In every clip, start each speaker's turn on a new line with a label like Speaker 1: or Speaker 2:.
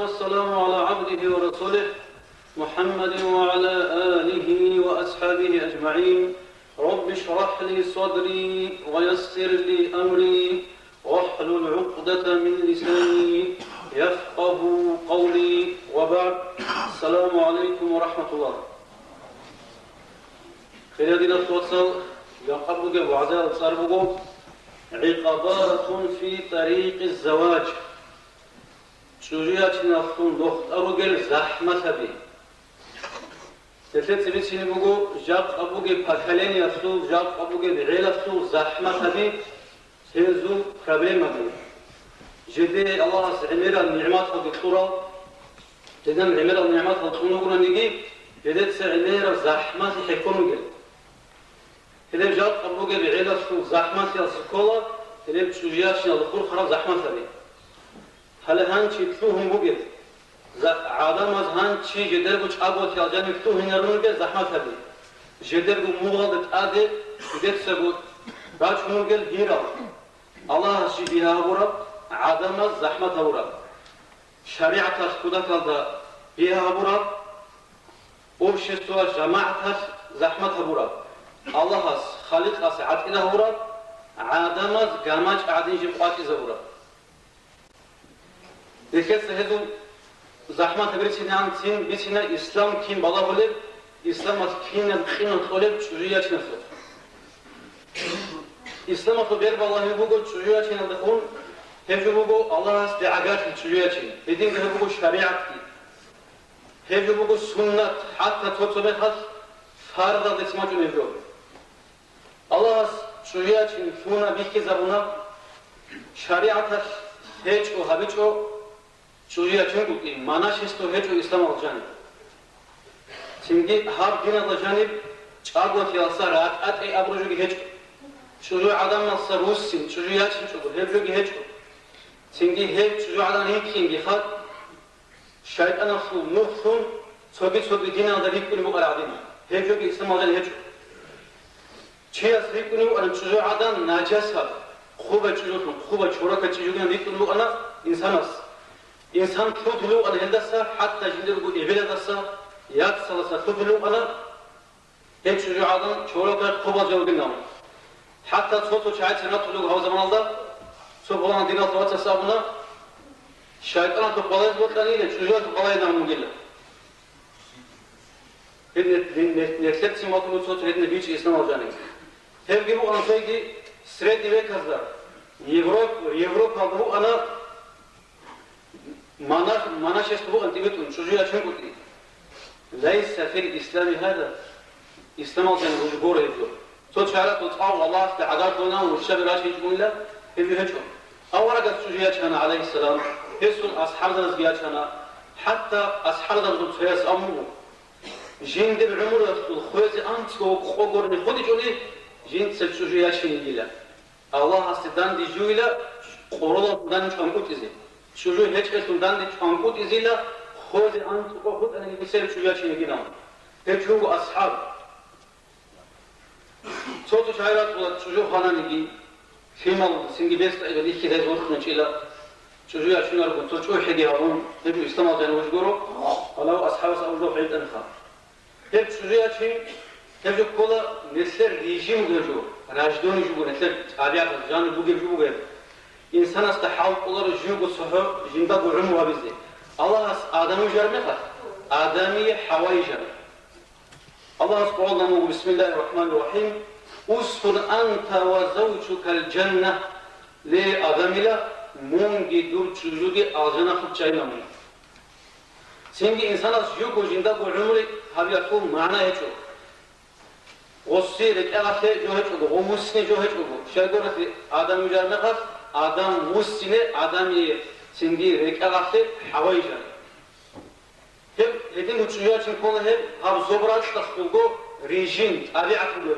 Speaker 1: والسلام على عبده ورسوله محمد وعلى آله وأصحابه أجمعين. رب اشرح لي صدري ويسر لي أمري واحلل عقدة من لساني يفقه قولي وبعد. السلام عليكم ورحمة الله. خلال التوصل يقبل وعزاء صاربه عقبارة في طريق الزواج. شجيات نفتون دخت أروجل زحمة بي. تلت بيتشين بقو جاق أبوجي بحلين يفتو جاق أبوجي بعيل يفتو زحمة بي. هذو проблема بي. جدي الله سعمير النعمات الدكتورة. جدنا عمير النعمات الدكتورة نيجي جدت سعمير زحمة حكومة. هذا جاق أبوجي بعيل يفتو زحمة في السكولة. هذا شجيات نالخور خراب زحمة بي. هل هنچی تو هم بگید عادم از هنچی جدر بچ آبود یا جنگ تو هنرون که زحمت هبی جدر کو مغلط آده جدر سبود باش مغل هیرا الله شی بها برا عادم از زحمت برا شریعت از خدا کلدا بها برا اوشتوا جماعت از زحمت برا الله از خالق از عتیله برا عادم از جماعت عادی جبقاتی زبرا Dikkat sehedu zahmat birisinden tin bisine İslam kim bala olib İslam at kinden kinan olib çürüye çınası. İslam atı bir vallahi bu çürüye çınada on hevcu bu Allah istiagat çürüye çın. Dediğim gibi bu şeriat ki. Hevcu bu sünnet hatta tutsabe has farda desmacı mevzu. Allah çürüye çın funa bir kez buna şeriat hiç o habiç o Şuraya çünkü manaşisto hiç o İslam olacağını. Şimdi har din olacağını çağırdı yalsa rahat et abrucu ki hiç şuraya adam nasıl Rus'in şuraya çünkü hep hiç şimdi hep şuraya adam hiç kim hat şeytan asıl nursun sobi din aldı bir bunu bu kadar din. Hep ki İslam olacağını hiç çiğ asıl bunu adam şuraya adam najasa خوبه چیزی خوبه چورا که چیزی نه دیگه تو انا انسان است انسان تو دلو انا هندسه حتی جندر کو ایبل دسته یاد سالسه تو دلو انا هیچ چیزی آدم چورا که خوبه جواب نمیدم حتی تو چای سنت دلو هوا زمان alda تو بلند دیگر تو واسه سابنا شایطان تو بالای بود کنیله چیزی تو بالای نمیگیره نسلت سیماتو تو ترید بیچ اسلام olacağını hem gibi o anlayıcı Srednji vek kadar Evropa'da bu ana manaşest bu antibiyotik çocuğa çünkü leysa fil İslami hada İslam olsan bu doğru ediyor. Çok şahit o tav Allah istiadat ona ve şebi raşi cümle evi hiç. Avara kad çocuğa çana aleyhisselam hesul ashabdan ziyad çana hatta ashabdan tutuyas amu jinde bir umur yatul khozi antiko khogorni khodi joni jin çocuğa çiniyle Allah astidan diyuyla qoruladan çankut izi. Çocuğu hiç kesundan di çankut iziyle khozi antiko khod ana misal çocuğa çiniyle. Hep çocuğu ashab. Çoğu şairat olan çocuğu hananigi filmal singi best ile iki de zorkun çila çocuğa şunlar bu çocuğu hediyeun hep İslam adına vurguru Allah ashab sallallahu aleyhi ve sellem hep çocuğa çin hep kola nesler rejim görüyor. Rajdoni jubu nesler tabiat canı bu gibi jubu gibi. İnsan hasta halk olarak jubu sohu jinda bu umma bizi. Allah Adem'i jarme var. Adem'i havayı jarme. Allah subhanahu bismillahirrahmanirrahim. Uskun anta ve zawjukal cennet li adamila mungi dur çocuğu ağzına fıçayla mı? Şimdi insan az jubu jinda bu umri habiyatı mana hiç yok. Ossi rekâse johet oldu, o musne johet oldu. Şeygorası adam mücarme kas, adam musne adamı şimdi rekâse havayı jar. Hep edin uçuyor için konu hep habzobrat tasbugo rejim tabiat oluyor.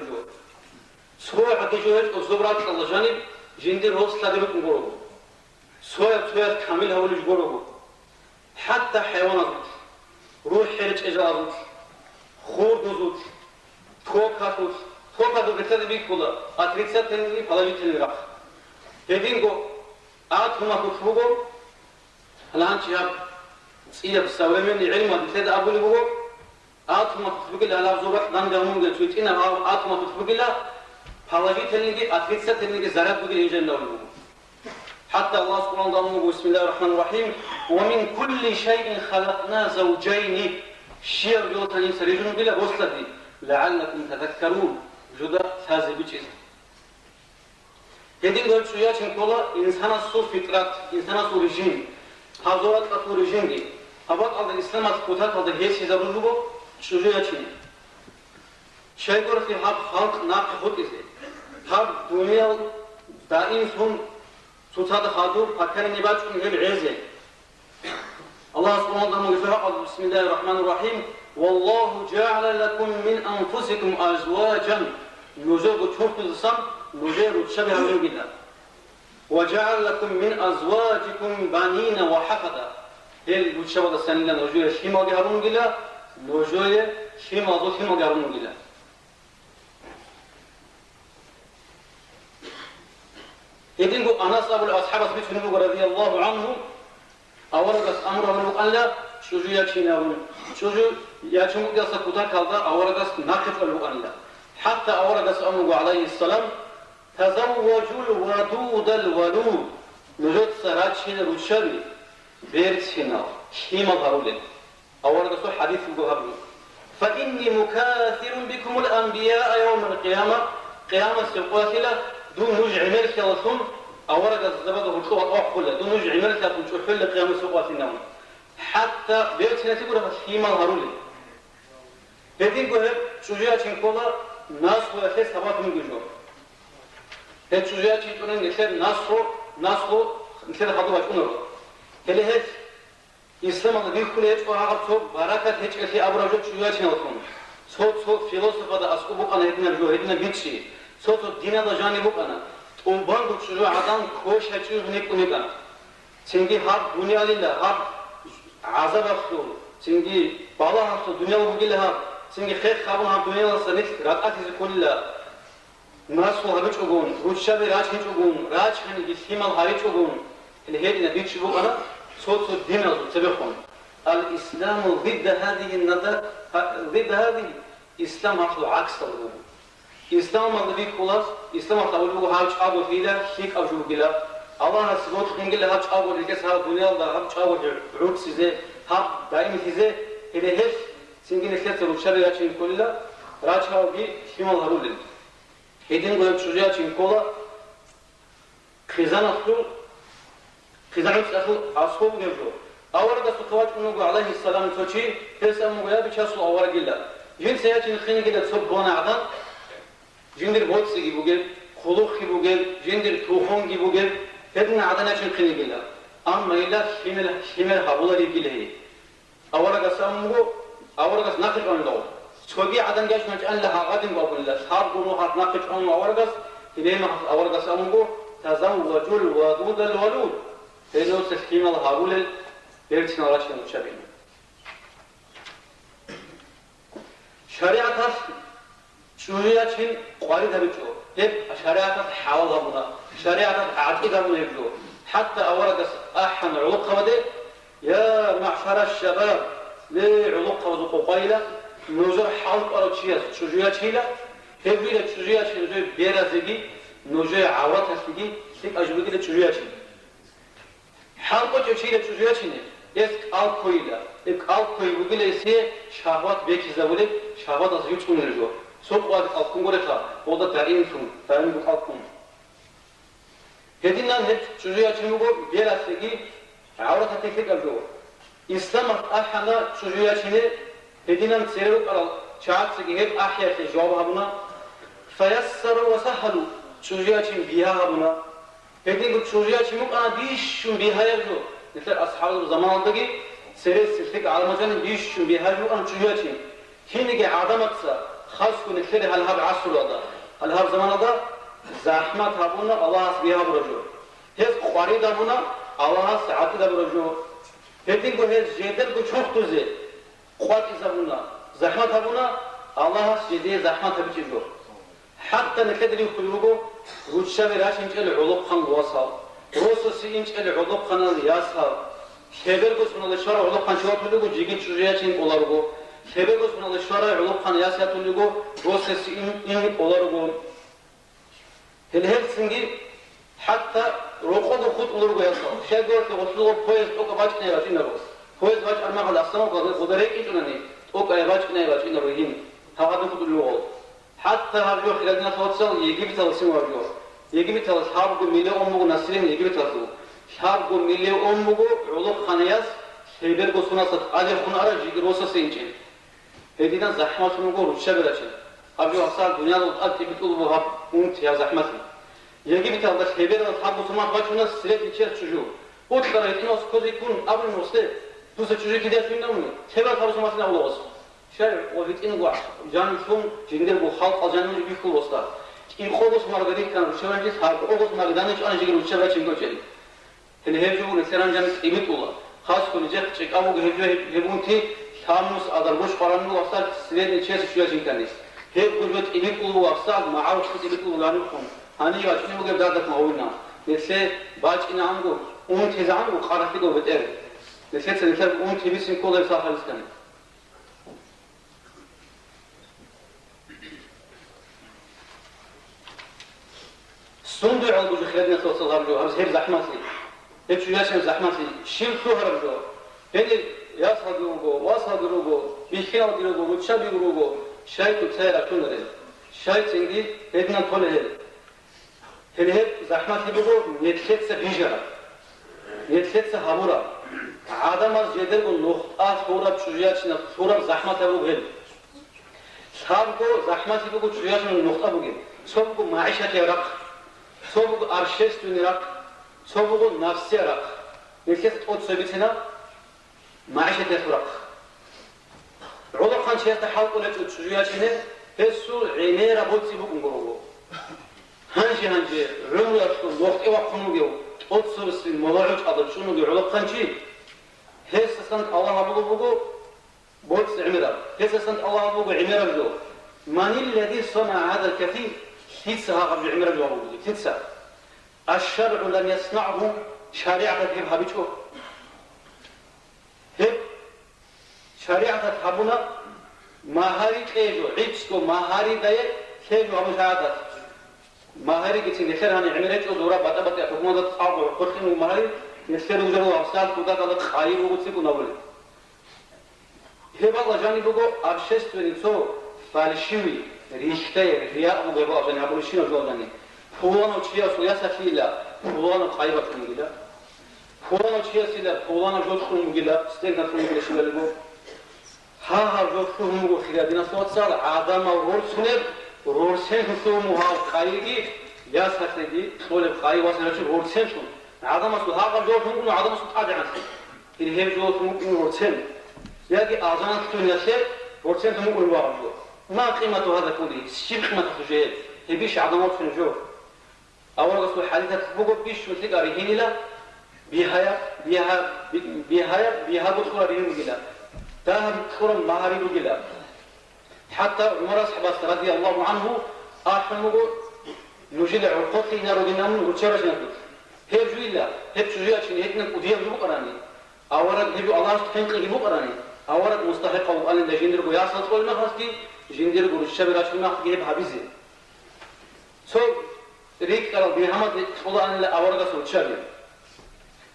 Speaker 1: Soya hakiki johet o zobrat alacağını jindi roz tadibet ngoro. Soya kamil havluj ngoro. Hatta hayvanat ruh heriç ecazut, khurduzut Tokatı gırsada bir kula, atriksa tenini palavitini rak. Dedin ko, at huma kutfugo, halan çiyap, إيه بسولمين علم هذا أقول له آتما تطبق له على زورك دان دامون قلت ويتنا آتما تطبق له فلاجي تلني أتفيتسا تلني زراب بقول إنجيل نقول حتى الله سبحانه وتعالى بسم الله الرحمن الرحيم ومن كل شيء خلقنا زوجين شيء يوتاني سريجون بلا بوصلتي لعلكم تذكرون جدا ثازي بيجي يدين قلت شوية شنكولا إنسان الصور فطرات إنسان الصور رجيم حضورات الصور رجيم دي أبغى على الإسلام أتقطع على هيك شيء زبرجوبه شوية شيء شيء قرر في حق خلق ناقة خود إزاي حق دنيا دائم هم تصاد خادور فكر نبات من غير عزة الله سبحانه وتعالى قال بسم الله الرحمن الرحيم والله جعل لكم من أنفسكم أزواجا نزوج تشوف الصم نزوج تشبه من جدا وجعل لكم من أزواجكم بنين وحفظا هل بتشبه السنين نزوج شيما جارون جلا نزوج شيما جارون جلا يدين قو أناس أبو الأصحاب أثبت رضي الله عنهم أورقس أمره قال لا شجو ياتشيناون شجو ياتشمو قصة كتا كالدا أورقس ناقف قال لا حتى أورقس أمره عليه السلام تزوجوا الودود الولود نجد سراتشين روشاري بيرتشينا شيما ضرولين أورقس حديث قهبه فإني مكاثر بكم الأنبياء يوم القيامة قيامة سيقاتل دون نجع ملك لكم أورقس زبده الخوة أحول دون نجع ملك لكم تحل قيامة سيقاتلنا حتى بيرتشينا تقول شيما ضرولين بدين قهب شجاع شنكولا ناس ويخيس هبات من جزور هاد شجاع شنكولا نخير ناسو نخير خطوة شنرو هل هاد إسلام النبي كل هاد وعقب صوب بركة هاد كثي أبرجوك شجاع شنكولا صوت فيلسوفة دا أسكوبوك أنا هدنا رجو هدنا بيتشي صوت دينا دا جانبوك أنا وباندوك شجاع عدان كوش هاتشيز ونكونيك أنا سنجي هاد دنيا لله هاد عذاب أخطو سنجي بالا أخطو دنيا وبقي لها سنجي خير خابون هم دنيا لسنك راتات كل ناس وهابيش أقول روشة براج هيش أقول راج هني جسيمال هاريش أقول اللي هي نبيش بقول أنا صوت الدين تبعهم الإسلام ضد هذه النظر ضد هذه الإسلام أصله عكس الوجود الإسلام ما ضد خلاص الإسلام أقول له هاج أبو فيلا شيك أبو جلا الله سبحانه خنقل هاج أبو الكاس هذا الدنيا الله هاج أبو عود سيزه ها دائم سيزه اللي هي سنجين الكاس روشة براج كلها راج هاو بي شمال هرولين هيدين قلت شجاع شنكولا خزان أخلو أصحاب جبرو أورد سطوات أنه عليه السلام توشي هسه مغيا بيشاسو أورد جلا جن سياتين خيني كده تصب بونا عدن جندر بوتسي جيبوجل خلوق جيبوجل جندر توخون جيبوجل هدنا عدنا شن خيني جلا أما إلا شمل هبولا جيبجله هي أورد سامو أورد ناقش عنده سوقي عدن جاش مجأن لها غادم بقول الله صار قولوا هات ناقش عنه أورد إلينا أورد سامو تزوجوا الودود الولود هذا تسكين الهارول بيرتنا راشين مشابهين شريعة شريعة شين قاري دبيجو هب شريعة حاول هبنا شريعة عتيق هبنا يبجو حتى أورد أحن علوق خبده يا معشر الشباب لعلوق خبده قايلة نوزر حلق أرتشيا شريعة شيلا هبيلة شريعة شيلا بيرازجي نوزر عورات هسلجي هيك أجبرك لشريعة شيلا حلقة شيء تجوية شيء يسك الكويلا الكوي وقيل يسيه شهوات بيكي زاولك شهوات أزيوت كون رجوا سوق وقت الكونغورة وضع تعين فون تعين بقالكم هدينا هاد تجوية شيء مقول بيلا سجي عورة تكتيك الجو إسلام أحنا تجوية شيء هدينا سيرك على شعب سجي هاد أحيا في جواب هبنا فيسر وسهلوا تجوية شيء بيها هبنا هدين تجوية شيء ممكن أنا بيشون بيها يرجو مثل أصحاب الزمان دقي سيرس سلك على مجال بيشون بيها يرجو أنا تجوية شيء هنيجي عدمت خاص كون كثير هالهاب عصر هذا هالهاب زمان هذا زحمة هابونا الله بيها برجو هز قاري دابونا الله ساعات دا برجو هدين كو هز جدر كو شوف توزي قوات إزابونا زحمة هابونا الله جدي زحمة هبتيجو حتى نكدر يخلوه روشة براش إنش العلوق خان وصل روسوسي إنش العلوق خان الياسر Şebergos buna şara ulup kançıvatulugu jigit çujuyaçin olarugu. Şebergos buna şara ulup kan yasiyatulugu prosesi in olarugu. Hele hepsingi hatta rokodu khut ulugu yasal. Şebergos ulugu poez oka baç ne var inarus. Poez baç arma kal asma kal odarek intunani. Oka baç ne var inaruhin. Havadu khut ulugu. Hatta harjo khiladna sotsal yegi bitalsın var diyor. Yegi bitalas harbu milyon mugu nasirin yegi bitasu. Harbu milyon mugu ulup kanayas Şebergos buna sat. Ali khun ara jigir osa seyinçin. Hediden zahmatını gor uçuşa bırakın. Abi asal dünyada utat gibi tulu bu hap unt ya zahmatı. Yegi bir tane heber az hap oturmak başına siret içer çocuğu. O kadar etkin olsun kozu kun abim olsun. Bu se çocuk gider filmden mi? Heber hap oturmasına ol olsun. Şey o bitin bu can şun jinder bu halk alcanın bir kul olsa. İlk olsun margarit kan uçavanca harp olsun margadan hiç anca gir uçuşa bırakın göçeli. Hele her çocuğun seran canı imit ola. Has konacak çek ama bu hebunti Tamus adar boş paranı varsa siret içerisi şuya cinkanis. Hep kuvvet ilik ulu varsa ma'aruf kut ilik ulu lanı kum. Hani ya şimdi bu gibi dadat mağulna. Nese baç ina angu. Un teza angu karafik o beter. Nese senekler un tebisin kolay sahaliskan. Sundu al bu khidmet sallallahu aleyhi ve sellem hep zahmetli. Hep şu yaşam zahmetli. Şimdi su harabdo. Beni yasadurugo, wasadurugo, bihiyadirugo, uçabirugo, şaytu tayra tunere. Şayt indi, ednan tolere. Hele hep zahmetli bu, netletse bijara. Netletse hamura. Adam az jeder bu nuhta sonra çocuğa içine, sonra zahmet evu gel. Sabko zahmetli bu çocuğa içine nuhta bu gel. Sobku maişet yarak, sobku arşes tünirak, sobku nafsi yarak. Netletse ot söbitine, معيشة يفرق عضو خان شيء تحاول لك تشجيعنا هسه عينيرا بوتسي بكم قروبو هنجي عمر يشكو وقت وقتهم جو أتصل السن مضاعج أضل شنو جو عضو خان شيء هسه سنت الله أبوه بقو بوتس عمرا هسه سنت الله أبوه عمرا جو من الذي صنع هذا الكثير تسعة قبل عمرا جو أبوه تسعة الشرع لم يصنعه شريعة تجيبها بيشو hep şeriatat habuna mahari kejo içko mahari daye kejo hamu şeriatat mahari geçin nefer hani emiret o zora bata bata hukumat sabu kurkin mahari nefer uzaru afsal kuda kalık hayır uğutsi kunavuli hep Allah cani bugo arşestweni so falşivi rişteye riya bu gebo ajani abu şino jolani pulano çiya suya safila pulano kaybatın gila Pulano çiyasıyla, pulano jotkumu gila, stek nasıl gila şibeli bu. Ha jotkumu bu khiladina sotsal, adama rorsen hukumu ha kaygi, ya sategi, sole kaygi vasana şu rorsen şun. Adama su ha jotkumu adama su tabi'ansı. İli hep jotkumu rorsen. Ya ki azan tutun yase, rorsen tumu ulu var bu. Ma kıymatu hada kuli, şib kıymatu sujeyel. Hebiş adama tutun jo. Avraga su haditha bu biş müslik arihinila. بها بخورة بهم جلا تاها بخورة مهاري بجلا حتى عمر صحبه رضي الله عنه أحمد نجيل عقوقي نارو دينامون وتشارج نقول هي جويلا هي تشجيع شيء هي نقوديا بيبو قراني أورد هي الله تحنق بيبو قراني أورد مستحق وقال إن جندر بو ياسط قول ما خاصتي جندر بو الشباب راشد ما خاصتي بحبيزه سو ريك قال بيهمد الله أن لا أورد سو تشابه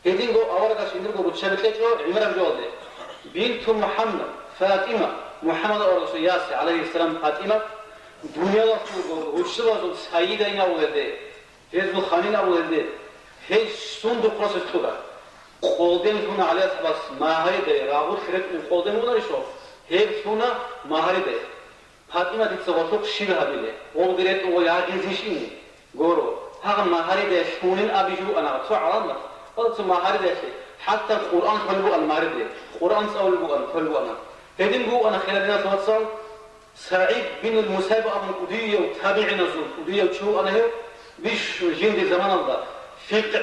Speaker 1: Hedin go avaraga sindir go rutşebetleço İmran jolde. Bintu Muhammed Fatima Muhammed orası Yasi aleyhisselam Fatima dünyada su rutşu var sayida ina oldu. Hezbu khanina oldu. Hez sundu proses tuga. Kolden suna aleyhisselam mahide rabur khiret kolden ular işo. Hez suna mahide. Fatima ditse vatok şiva bile. Ol giret o ya gezişini. Goro. Ha mahide şunin abiju ana su alanlar. قلت ما هارد يا شيء حتى القرآن خلبو المارد القرآن سأول بو أنا خلبو أنا هدين بو أنا خلال الناس وصل سعيد بن المسيب أبو القدية وتابعين الزول القدية وشو أنا هو بيش جند زمان الله فقه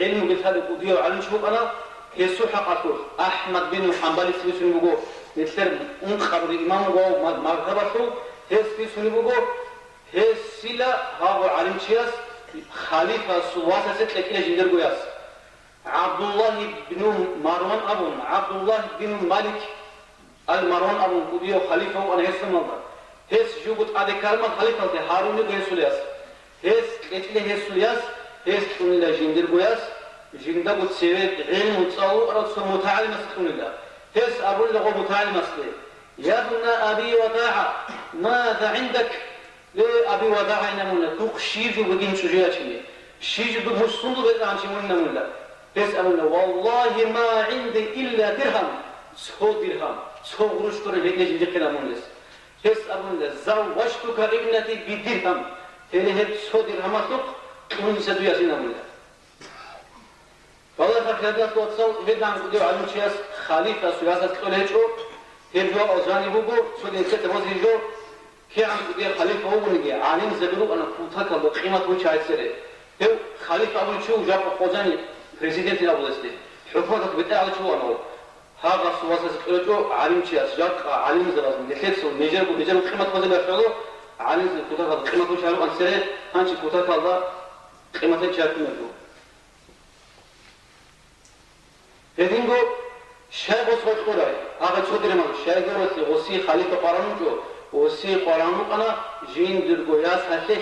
Speaker 1: علم بالهذا القدية وعلم شو أنا يسوع حقاته أحمد بن حنبل سبيسون بقول نتسرب أنخبر الإمام بقول ما ذبحه هس سبيسون بقول هس سلا هذا علم شياس خليفة سواسة ست لكلا جندر قياس Abdullah bin Marwan abun, Abdullah bin Malik al-Marwan abun kudiyo khalifa u anhesumalda. Hes jugut adekarma khalifa te Haruni goesulias. Hes etle hesulias, hes tunila jindir goyas, jinda gut sevet ilm utsalu ratsu muta'allimas tunila. Hes abul lago muta'allimas te. Ya ibna abi wada'a, ماذا عندك؟ لأبي وداعنا منا تخشيج وبقين شجاعتني شيج بمصطلح بدأنش منا منا تسألنا والله ما عندي إلا درهم سو درهم سو قروش كره هيك نجي كلامونس تسألنا زوجتك ابنتي بدرهم هل هي سو درهم تق ونسدو ياسينا منا والله فكرة توصل بدنا نقول على مشياس خليفة سياسة كلها هرجو أوزاني بوجو سودين كتبوزي جو كي عم بدي خليفة هو نجي عالم زبرو أنا كوتاك الله قيمة وش عايز سره هو خليفة أول شو جاب خوزاني بريزيدنت أبو لستي حكومتك بتاع شو أنا هذا سواسة كلجو عالم شيء أشجار عالم زبرو نخيل سو نيجر قيمة خوزي بيشتغلو عالم كوتاك قيمة وش عارو أن سره هنشي كوتاك الله قيمة شايف منه هدينغو شايف وصل كوراي هذا شو دري ما شايف وصي خليفة قرانو وسي قرانو أنا جين درجوياس هسه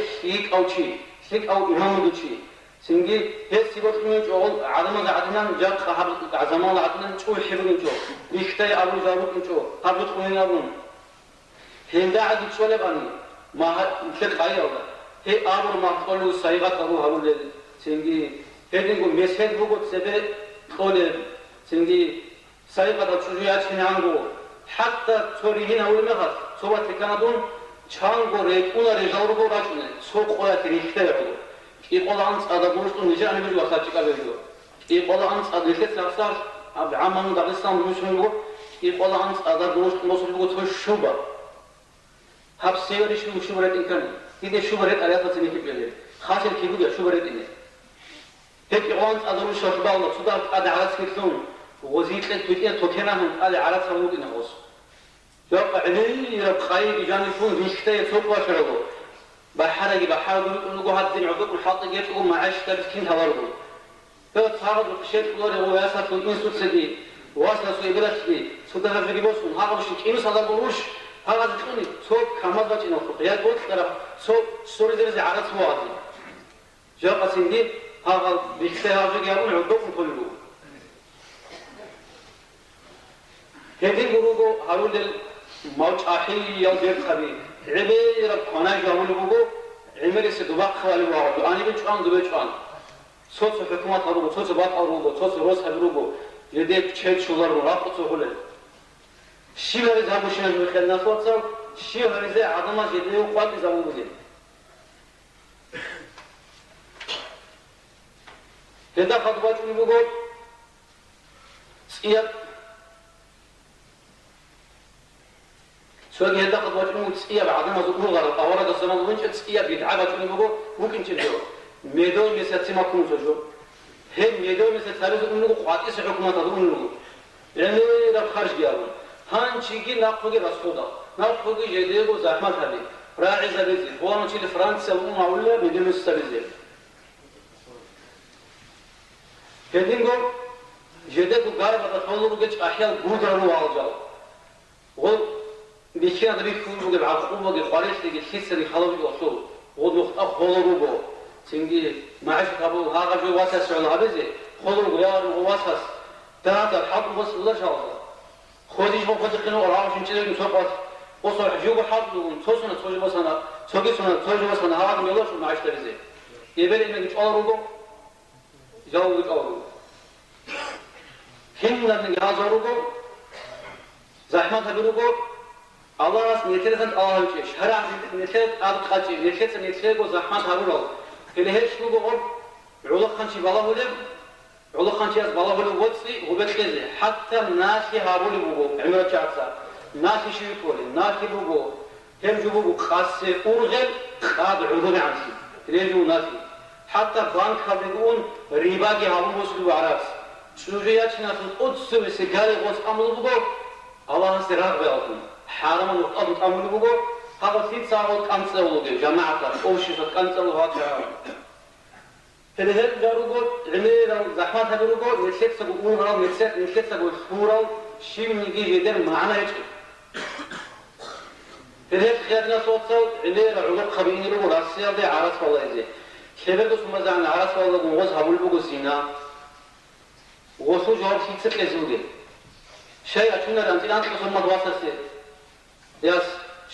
Speaker 1: شيك أو إمام دوشي سنجي هسي بقول من جو عدم عدنا جاب خبر عزمان عدنا شو يحبون جو يختار أبو جابوك جو قبل تكونين أبون هندا عدي شو لباني ما مثل خايا ولا هي أبو ما تقولوا سايقة أبو هبول سنجي هدينكو مسجد بقول سبب تقول سنجي سايقة تشجيعات هنعمو حتى توريهنا أول مغاد صوت كندون چانگو ريكونا رجاورو راجونه سوق قوات ريختيرو يقولانس ادا بوشتو نيجا اني بيجو ساچيكا بيجو يقولانس ادا لكت سافسار اب عمان داغستان بوشنو يقولانس ادا بوشتو مسلو تو شوبا هاب سيوريش شوبرت انكن دي شوبرت عليها تسني كيبل خاصل كيبو شوبرت اني هيك يقولانس ادا شوبا ولا سودا ادا على سكتون وزيت لك توتين توكينا من ادا على سلوك انغوس يبقى علي يبقى يجاني يكون ريشته يسوق واشربه بحرقي بحرقي نقول هذين عقب الحاط جيتكم معاش تركين هوارو فتصارد الشيء كله هو ياسر في الإنسوت سدي واسنا سوي بلاد سدي سودها في جبوسهم هذا مش كينو صدر بروش هذا تكوني سوق كمال بتشي نفرق يا قلت ترى سوق سوري درز عرض سوادي جاب سندي هذا بيكسر هذا جابون عقب كله هذي بروجو هارول موج أحي يلدير خبي عبير القناة جاول بوجو عمر السدباق خوالي واحد أنا بيجان دبيجان صوت الحكومة هروجو صوت بات هروجو صوت روس هروجو يديك شيء شغل رافق صهولة شيء هذا هبوش نجم خلنا صوت صار شيء هذا عظمة جدية وقوات زمان بودين هذا خطوات بوجو سياب سواء هذا قد واجبون تسقيا بعضنا زوجو غير أورد الزمان وينش تسقيا بيدعى بتقولي بقول ممكن تجو ميدون مسات ما كون تجو هم ميدون مسات ثالث إنه قاطع حكومة تدون إنه يعني ده خارج جاون هان شيء ناقوجي رسودا ناقوجي جديد وزحمة هذه راعي زبيزي هو أنا شيء فرنسا ومعولة بدون السبيزي كدينغو جديد وقارب هتطلبوا بقى أحيان بودر وعالجال بيشينا دبي كل بقى بعقوبة بقى قارش تيجي تحسني خلاص يوصل ودوخت خلورو بو سنجي معش كابو هذا جو واسس على هذا خلورو يا واسس تاتا الحق بس الله شاء الله خوديش ما خد قنو راوش نشيل نسوقات وصل جو بحق توصلنا توجي بس أنا توجي بس أنا هذا ميلوش معش تريزي يبالي إنك تقولوا جاوب تقولوا هنا من هذا زحمة هبلوجو الله راس نيتلزن آهنچه شهر نيتلت آب خاطی نيتلت زحمت هارول اللي هيش لوجو علا خانشي بالا هولم علا خانشي از بالا هولم واتسي وبتكذي حتى ناشي هارول بوجو عمره چارسا ناشي شو يقولي ناشي بوجو هم جو بوجو خاصة أورغل خاد عذر عنسي تريجو ناشي حتى بانك هذيون ريباجي هارول وصلوا عرفس شنوجيات ناس قدس وسجاري قدس أمر بوجو الله سرار بيعطون حرام وقت أمر بوجو هذا سيد ساعات كانسل وجو جماعة أوشيش كانسل وهذا هل جاروجو عمير زحمة هبروجو نسيت سبورال نسيت سبورال شيء من يجي جدر معنا هيك هل خيارنا صوت صوت عمير علوق خبيني رو راسيا ده عرس والله يجي خبر دوس مزعن عرس والله جوز هبول بقول زينا وصو جواب شيء سك لزوجي شيء أشوفنا الأنتيلان تصمم دواسة ياس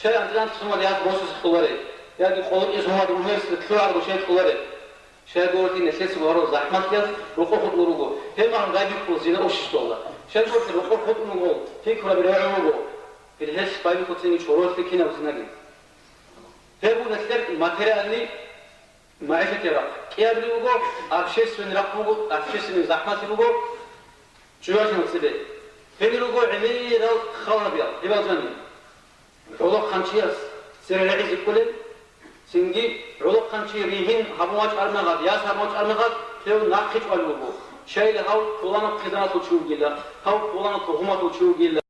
Speaker 1: شيء أنتيلان تصمم ياس بوسس خلوري يعني خلور اسمه دوميرس تطلع بوشيء خلوري شيء قولتي نسيت سوارو زحمة ياس روكو خد نروجو هم عم غادي كوزينا وش تطلع شيء قولتي روكو خد نروجو في كلا بيرجع نروجو في الهش بايبي خدتني شورور في كنا وزناجي هم نسيت ماتيريالي معيشة كذا كيا بيروجو أبشيس من رقمو أبشيس من زحمة نروجو جواش نسيبه فيروجو عمير خرابيا يبغى زماني عضو خنشياس سير العز كله سنجي عضو خنشي ريهن همواج أرمغاد ياس همواج أرمغاد لو ناقش علوه شيء لهاو طولنا خدمة توشيو جيلا هاو طولنا تهمة توشيو جيلا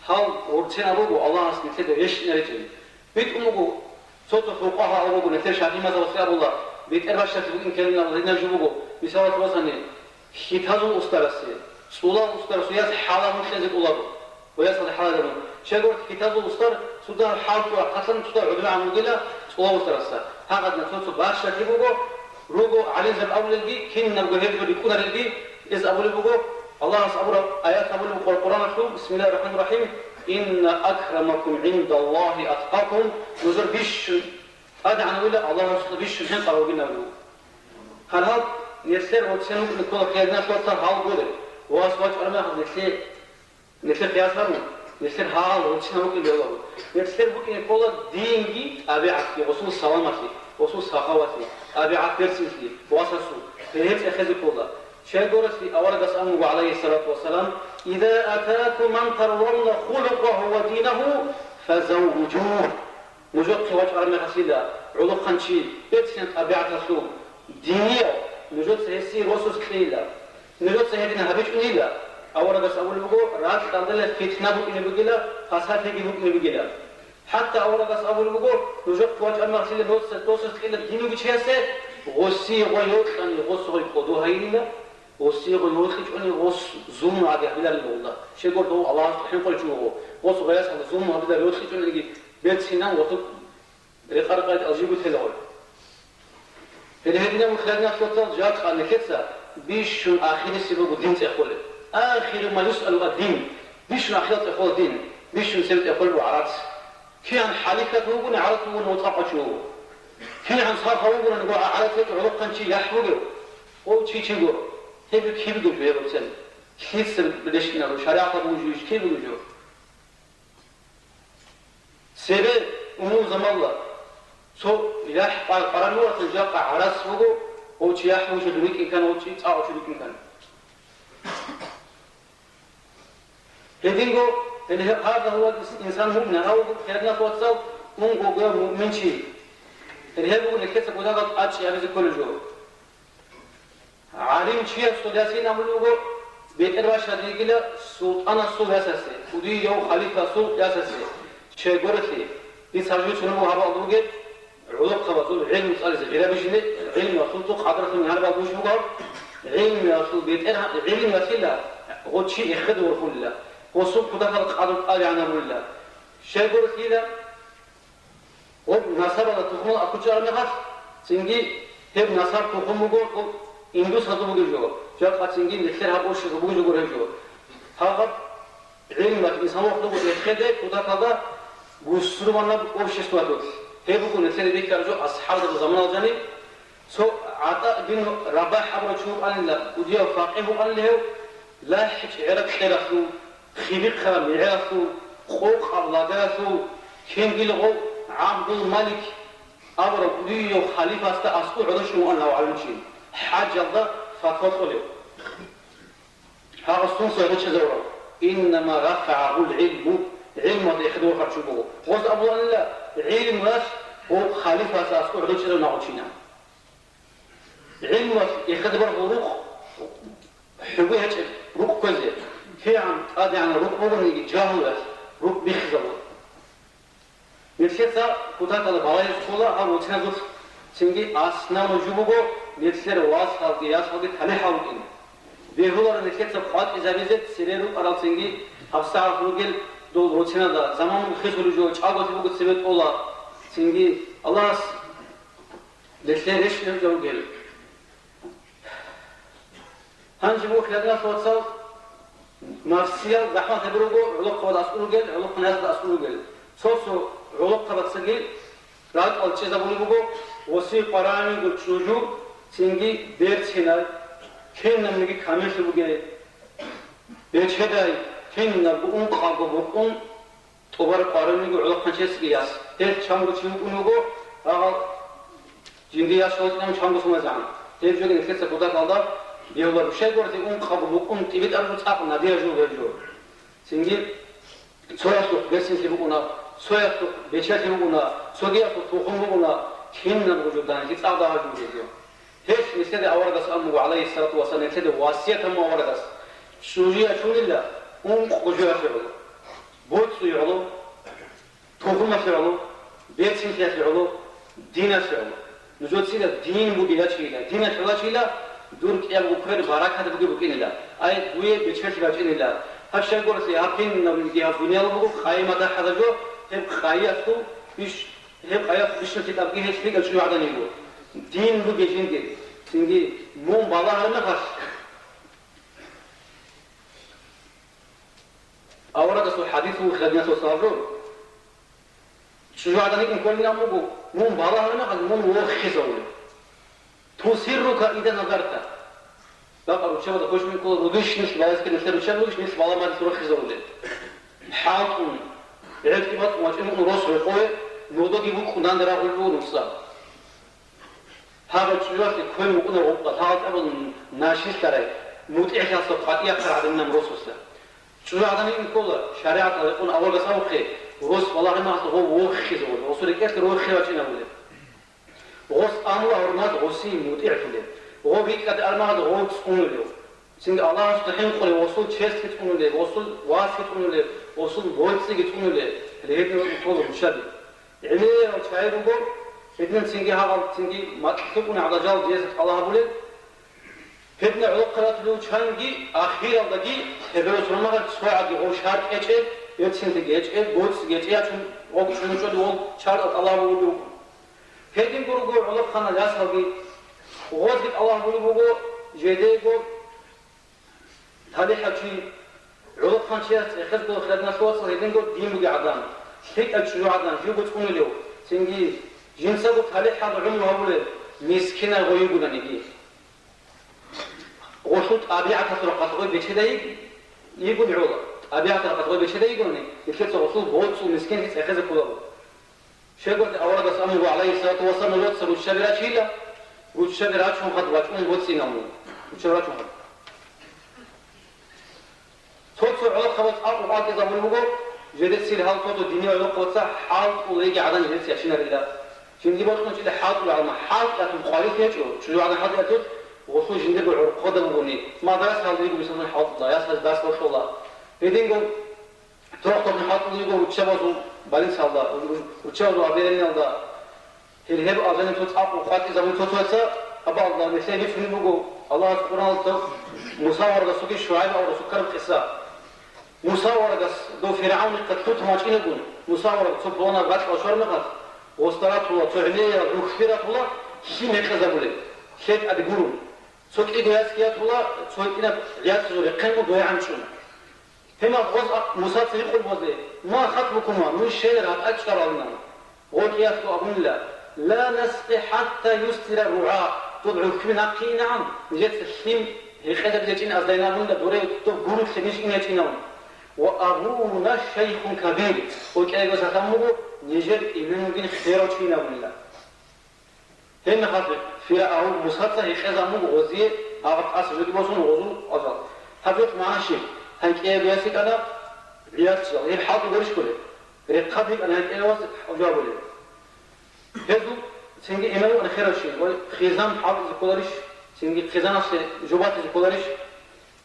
Speaker 1: هاو ورتنا بوجو الله اسمه كده إيش نريتني بيت أموجو صوت فوقها أموجو نتر شافي ماذا وصيا الله بيت أربعة تقولين كلمة الله نرجوه بيسوي توصلني خيتازو أسترسي سولا أستر سوياس حالا مخلزك الله ويصل حالا دم شيء قلت خيتازو أستر سودا حال قصلا سودا عدل عن مجلا سولا أسترسا هذا نفسه باشا تبوجو روجو على زب أول الجي كن نبغى هيك بيكون الجي إذا أول بوجو الله أصبر آيات أول القرآن مكتوب بسم الله الرحمن الرحيم إن أكرمكم عند الله أتقاكم نزر بيش أدعى ولا الله أصلا بيش هن قالوا بينا له هل هذا يصير وتسنو نقول خيرنا شوطة هاو قوله واسواج أرمى خد نصير قياس هرم نصير هاو وتسنو كل يوم نصير بكين يقول دينجي أبي عكي وصول سلامتي وصول سخاوتي أبي عكرسي واسسو فهمت أخذ كولا شيء دورس في أول قصة عليه الصلاة والسلام إذا أتاكم من ترون خلقه ودينه فزوجوه نجوت سواج أرمى خسيدا علو خنشي بيتسنت أبي عكرسو دينية نجوت سيسير وصوص كليلا نجوت سيدنا هبيج أنيلا أول بس أول بقول رات تندل فتنة بقول بقولا فساد هيك بقول بقولا حتى أول بس أول بقول نجوت واج أما خسيل توصل كليلا دينه بتشهسه غسي غيوت أن غس غي قدو هينيلا غسي غيوت خيج غس زوم عادي بلا الله شيء قلت هو الله سبحانه قال شو هو غس غياس هذا زوم هذا غيوت خيج أني بيت سينام وطب رقار قاعد أجيبه تلاول فلهذا من خلالنا شوطة جات خلنا كذا بيشون آخر السبب الدين تأخذه آخر ما يسأل الدين بيشون آخر تأخذ الدين بيشون سبب تأخذ وعرات كي عن حالك هو عرات هو المتقع شو كي عن صار هو نقول عرات عروق كنشي يحوجه أو شيء جو هيك كيف يقول في هذا السنة كيف سبب بدش نقول شريعة موجود كيف يقول جو سبب أمور زمان الله سو يلاح قرنوا تجاق عرس هو أو شيء يحوج دويك إن كان أو شيء أو شيء إن كان هدينغو هذا هو الإنسان مؤمن أو كأننا توصل من جوجل من شيء الهبو نكتة قدرات أشياء هذا كل جو عالم شيء سوداسين عملوه بيتربى شديقلا سلطان السود أساسي ودي يو خليفة سود أساسي شيء قرتي يسافرون شنو هذا أدوجه علوم خبصول علم مسألة غير بيجني علم وصلته قدرة من هذا بقول شو قال علم وصل بيتنا علم وسيلة غد شيء يخدم ورفول الله وصل كده هذا قدر قال يعني أمر الله شيء قرتي له ونصر على تخمل أكو جار مخاف سنجي هب نصر تخمل جو إندوس هذا بقول جو جاب قد سنجي نخير هبوش بقول جو رجوا هذا علم الإنسان وقته يخدم كده هذا بوسرمنا بوش استواتوس هيبقوا نسير بيك رجوا أصحاب الزمان الجاني سو عطاء بين رباح أبو شوف قال له وديه فاقيه قال له لا حج عرق خيرسو خيبق خرم عرسو خوق الله درسو كين قلقو عبد الملك أبو وديه خليفة أسقو عرشوا أنه على شيء حاج الله فتوصل له هذا الصنص يريد زوره إنما رفعه العلم علم يخدمه خرشوبه وز أبو الله علم ناس هو خليفة أساسه عدو شيء ناقشينا علم يخدم الروح حبيه روح كذا في عن هذا عن روح هو اللي جاهل روح بيخزر من شيء كتات على برايس كلها أو تنزل سنجي أسنان وجوبه نتسر واصل ياسل تاني حاولين بيهولر نتكتب خاط إذا بيزت سيرو قرال سنجي أفسع فوجل دول روتينا دا زمان خسر جو أقول تبغى تسبت الله سنجي الله لتلاقيش نرجع وجل هنجي بوك لنا توصل مارسيال زحمة تبرقو علق قد أسئلو جل علق ناس دا أسئلو جل سوسو علق قد سجل رات ألشيزا بوليبوكو وسي قراني قل شوجو سنجي بيرتشينا كين نمجي كامل شبوجي بيرتشيداي كين نبغون قابو بقون توبر قراني قل علق نشيس قياس تل شامو تشيبونوكو أغل جنديا شوتنا شامو سمزعان تل جوجي نكسر بودا كالدا بيولا بشيء قرتي قابو بقون تبيت أربع ساق ناديا جو بيرجو سنجي سوياتو بيرسين شبوكونا سوياتو بيشات شبوكونا سوياتو توخم بقونا كين نبغو دان كي صعدا هاجو هيش مثل أوردس أمه عليه الصلاة والسلام مثل واسية أمه أوردس شوجيا شو لله قجوا فعله بوت يعلو توهم فعله بيت سين فعله دين فعله نجود سيدا دين بوديلا شيلا دين فعله شيلا دور كيا بكر باركة بكين لا أي دوية بيشفش بيشين لا هالشيء قرص يأكين نبغي الدنيا لبغو خايمة ده حدا جو هم خايفه مش هم خايف مش نتيجة هيش فيك شو عدني يقول دين بودي جندي سنجي مون بالا هرنا خش أورد سو حديثه خدنا سو صابرو شو عدني إن كلنا موجو مون بالا هرنا خش مون وخيزول تسرك إذا نظرت بقى وشوا ده خوش من كل رودش مش بايز كده نشتري وشوا رودش مش بالا ما تروح خيزول حاطون يعرف كيف ما تقول إنه روس وقوي نودو كيبوك خدان درا قلبه نصا هذا الشجرة كل مقدر وقت هذا أبدا ناشيس ترى متعش أصلا قطيع كر عدنا مرسوسة شجرة عدنا يقول شريعة يقول أول بس أو خير روس والله ما هو وخيز ولا رسول كيف تروح خير وشينا ولا روس أمر أورنات روسي متعش ولا وهو بيك كده أرماد هو تسكون له سين الله سبحانه قال وصل شيء تسكون له وصل واس تسكون له وصل بولس تسكون له اللي هي يقول مشابه يعني وشايف يقول هدنا سنجي هذا سنجي ما تكون على جال جيز الله بقوله هدنا علاقة لو شانجي أخيرا لقي هبلو سرما سوى عدي أو شارك إيشة يتسين تيجي إيشة بوتس إيشة عشان وقت شنو شو دول شارك الله بقوله هدين بقول علاقة خنا جالس هذي وغاز الله بقوله جدي بقول هذه حكي علاقة خان شيء خذ بقول خدنا شو صار هدين بقول دين بقى عدان هيك أشجع عدان شو بتكون اليوم سنجي جنسه بتحلي حد عمره هقوله مسكينة غوي يقولنا نجي وشوت أبيعة تطرق غوي بيشداي يقول عوضة أبيعة تطرق غوي بيشداي يقولني يكتب رسول بوت مسكين يتأخذ كله شو قلت أولا بس أمه عليه الصلاة والسلام الوقت سبوا الشجرات شيلا قلت الشجرات شو خد بوت سينامو الشجرات شو خد توصل على خبط أرض وعاد إذا بقول جدت سير هال توتو الدنيا على قوتها حال وليجي عدن جلس يعشنا بالله şimdi bakın ki de hatla ama hatla muhalif yapıyor. Şu anda hatla tut. Osu şimdi bu urqada bunu. Madras halde gibi sanırım hatla. Ya siz ders başlar. Dediğim gibi Troxtun hatla gibi uçabazu balin salda. Uçabazu haberini aldı. Hep azanın tut aklı fatih zaman tutsa aba Allah mesela bir film bu. Allah Kur'an'da Musa orada suki Şuayb orada sukar kısa. Musa orada do Firavun qatut maçını bu. Musa orada soplona baş başarını qat. وسترات الله تعليه وكفرات الله شيء مكذا بقوله شيء أدقولهم سوق إيده ياسكيات الله سوق إنا ياسكوا بقيمة ضياع عنشون هما غز مصاب سيقول بوزه ما خطبكما من شيء رات أكثر لنا قول ياسكوا أبن الله لا نسقي حتى يستر الرعاء تضعوا كمنا قي نعم نجد الشيم هيخذ بجين أزدينا من دوري تقولوا سنيش إني أتيناهم وأبونا شيخ كبير وكأي جزء تمو نجد إنه ممكن خيرات فينا بالله هنا خاطر في أول مسحة يخذ مو غزية أعرف أصل جدي بسون غزو أصل هذا معنا شيء هنك إيه بياسك أنا بياسك هي حاط بريش كله رقابي أنا هنك إيه واسك أجاب له هذا سنجي إمام أنا خير شيء وخزام حاط زكولاريش سنجي خزام جوبات زكولاريش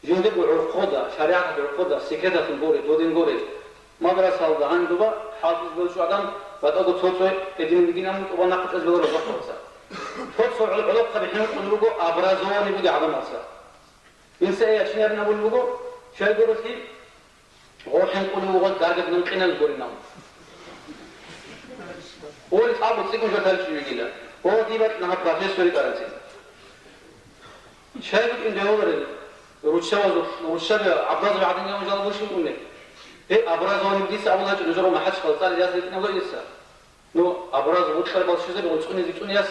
Speaker 1: جندب العقودة شريعة العقودة سكتة البوري دودين بوري ما درس هذا عن دوبا حافظ بالشو عدم بعد أقول صوت صوت كدين بيجينا مت وبناقش أزبال الرزق فرصة علق بحين قلوبه أبرزوني بدي على مصر إنسان يشنير نقول له شو يقول فيه هو حين قلوبه درجة من قنا القرنام هو اللي صعب تصير جدال شو يقوله هو ديبت نها بروفيسور كارنسي شايف إن جوهر روشة عبد الله بعدين يوم جالبوش يقول لك إيه أبرزوني بدي سأقول لك نجرب ما حدش خلصان الياس لكن أقول لسه نو أبرز وتر بس شو زي بقولكم يزيدون ياس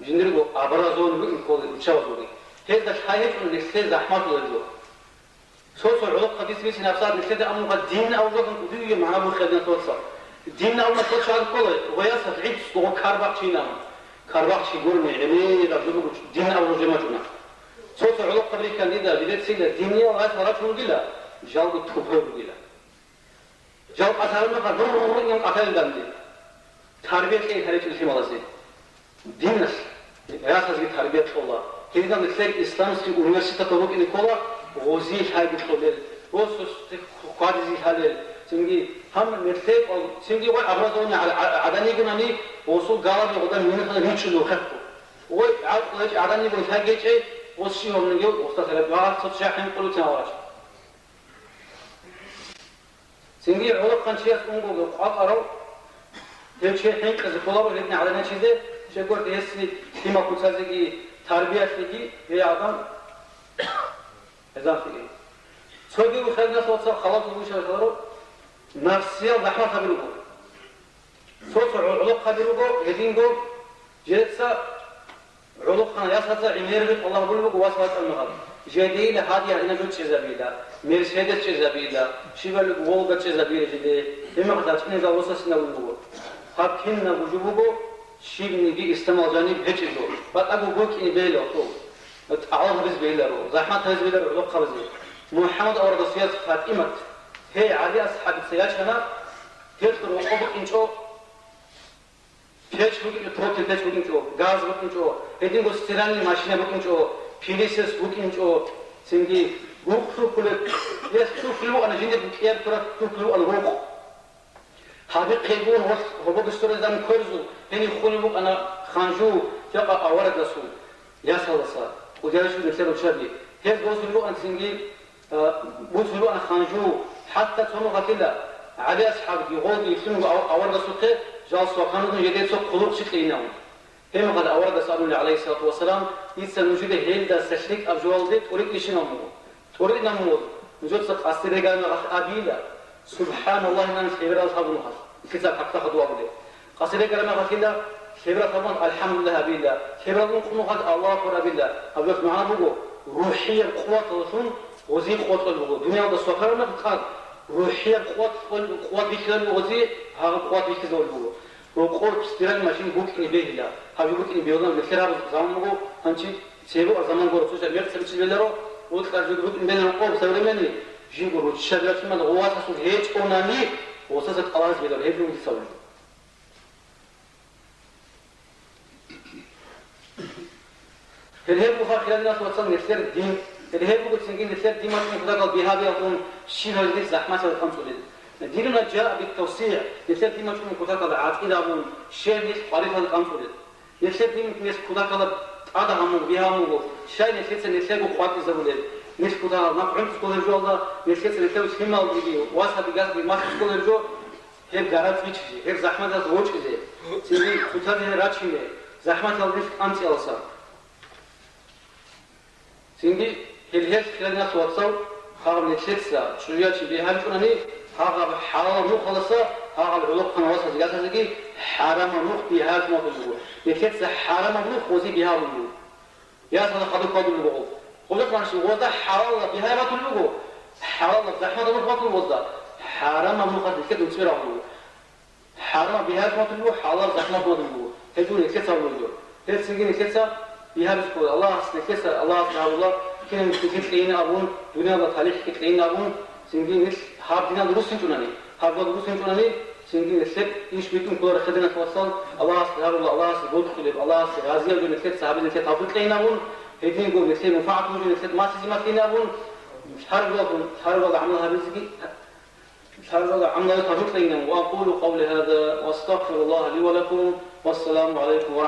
Speaker 1: جندرو أبرزون بيقول روشة وزوري هذا الحياة إنه نسيت أحمر ولا صوت العلاقة دي سويس نفسها نسيت أمو الدين أو لغة كذي معنا بخدنا توصل الدين أول ما توصل على كله وياس تعيد هو كارباك شيء كارباك شيء قرمي يعني رجل الدين أو رجل ما جنا صوت العلاقة اللي كان لذا بدأت سيلة الدنيا وغاية مرات نقولها جاوب التوبة نقولها جاوب أثارنا قدر يوم أثار الدم تربية كي هريج الشيء مالزين دين نس ياس هذه تربية الله كذا مثل الإسلام في أونيفرسيتة تروح إلى كولا غوزي هاي بتقولل غوز قادزي هالل سنجي هم مثل سنجي وأبرزوني على عدني يقولني وصل قارب يقولن من هذا نيشلو خفوا وعاد عدني يقول هاي شيء وصشي هم نجوا وصلت بعض صوت شاحن قلوا تناورش سنجي علاق كان شيء أنقول قاطروا هل شيء حين كذا كلام ولدنا على نشيده شيء قلت يسني فيما كنت هذه تربية فيكي هي عدم إذا فيكي سوي وخلنا صوت خلاص وش هذا نفسيا رحمة خبروه صوت علاق خبروه يدين قول جلسة علاق خنا يسهل عمير الله بقوله واسهل المغرب جديد هذه أنا جود شيء زبيدة مرسيدس شيء زبيدة شيبل وولغا شيء زبيدة جديد لما قدرت إني زاوسة سنة بقوله هكذا بجوبه شيء نجي استعمال جانب هجلو بقى بقولك إن بيله تو تعاون بس بيله زحمة هز بيله علاق خبزي محمد أورد السياس فاتمة هي علي أصحاب السياش هنا تدخل وقبض إنشو فيش بوك إنشو فيش بوك إنشو غاز بوك إنشو هدين بس تيراني ماشينة بوك إنشو فيليسس بوك إنشو سنجي بوك شو كل يس شو كلو أنا جيني بوك ياب ترى شو كلو أنا بوك هذا قيبون هو بوك استوري دام كورزو هني خوني بوك أنا خانجو يقع أورد رسول يا سلسة وديش بنسير وشابي هذا بوز بلو أن سنجي بوز بلو أنا خانجو حتى تونو غتلا على أصحابك يقول يسمو أورد رسول جالس وكانوا يدين سوق قلوب شكلينهم هم قد أورد سألوا عليه الصلاة والسلام يسأل وجوده هيدا سشريك أبجوال ديت أريد إيش نمو أريد نمو نجود سق أسترجعنا أبيلا سبحان الله إننا خبر أصحاب النهار كذا حتى خدوا أبدا أسترجعنا غسيلا خبر طبعا الحمد لله أبيلا خبر نقول قد الله أكبر أبيلا أبلغ معنا بقو روحية القوة تلفون وزيد قوة البقو دنيا الصفر ما بتخاف روحية القوة بيكلم وزيد هذا القوة بيكذا البقو وقول استيراد ماشين بوك إني بيهلا هذا بوك إني بيوضنا بالكلام زمان بقو هنشي سيبو الزمان قرر توجه بيرد سبتش بيلرو وتخرج بوك إن بيننا قول سوري مني جيبو روج شبلات من الغوات حصل هيج أونامي وصلت قلاص بيلر هيبلو يسوي الهيب بخار خلال الناس وصل نسير الدين الهيب بقول سنجين نسير الدين ما يقدر قلبي هذا يكون شيء هذا زحمة الخمس ولد ديننا جاء بالتوسيع يصير ديما تكون كذا كذا عاد إذا أبون شيء ناس قريب هذا الأمر يصير ديما ناس كذا كذا هذا هم بيها هم شيء نسير بقوات إزبولين ناس كذا ما فهمت كذا الجو الله نسير وش هم أولي واسها بجاز بما كذا الجو هي جارات فيش هي زحمة هذا وش كذا سيدي كذا هي راتشينه زحمة هذا أنت ألسا سيدي هي خلال الناس وصل خارج نسيتها شوية شيء بيها شونني هذا حرام مو خلصة هذا العلاق كان وصل جالس زكي حرام مو بها ما تقول يكتس حرام مو خوزي بها وجو يا هذا قد الوقوف خذت من شيء وضع حرام بها ما تقول حرام زحمة مو بطل وضع حرام مو قد كده تصير حرام بها ما تقول حلال زحمة ما تقول تقول يكتس وجو تسجين يكتس بها بس الله يكتس الله سبحانه الله كنا نتكلم أبون دنيا بتخليك كتلين أبون سنجين نس هابدنا دروسين توناني هابدنا دروسين توناني سنجين نسلك إيش بيكون كل رخدنا توصل الله سبحانه الله سبحانه خليب الله سغازيا بدون نسلك صحابي نسلك تابوت لينا أبون هيدين يقول نسلك مفاعل بدون نسلك ما تسمع فينا أبون مش حرب عملها بزكي مش حرب عملها تابوت لينا وأقول قولي هذا واستغفر الله لي ولكم والسلام عليكم ورحمة الله.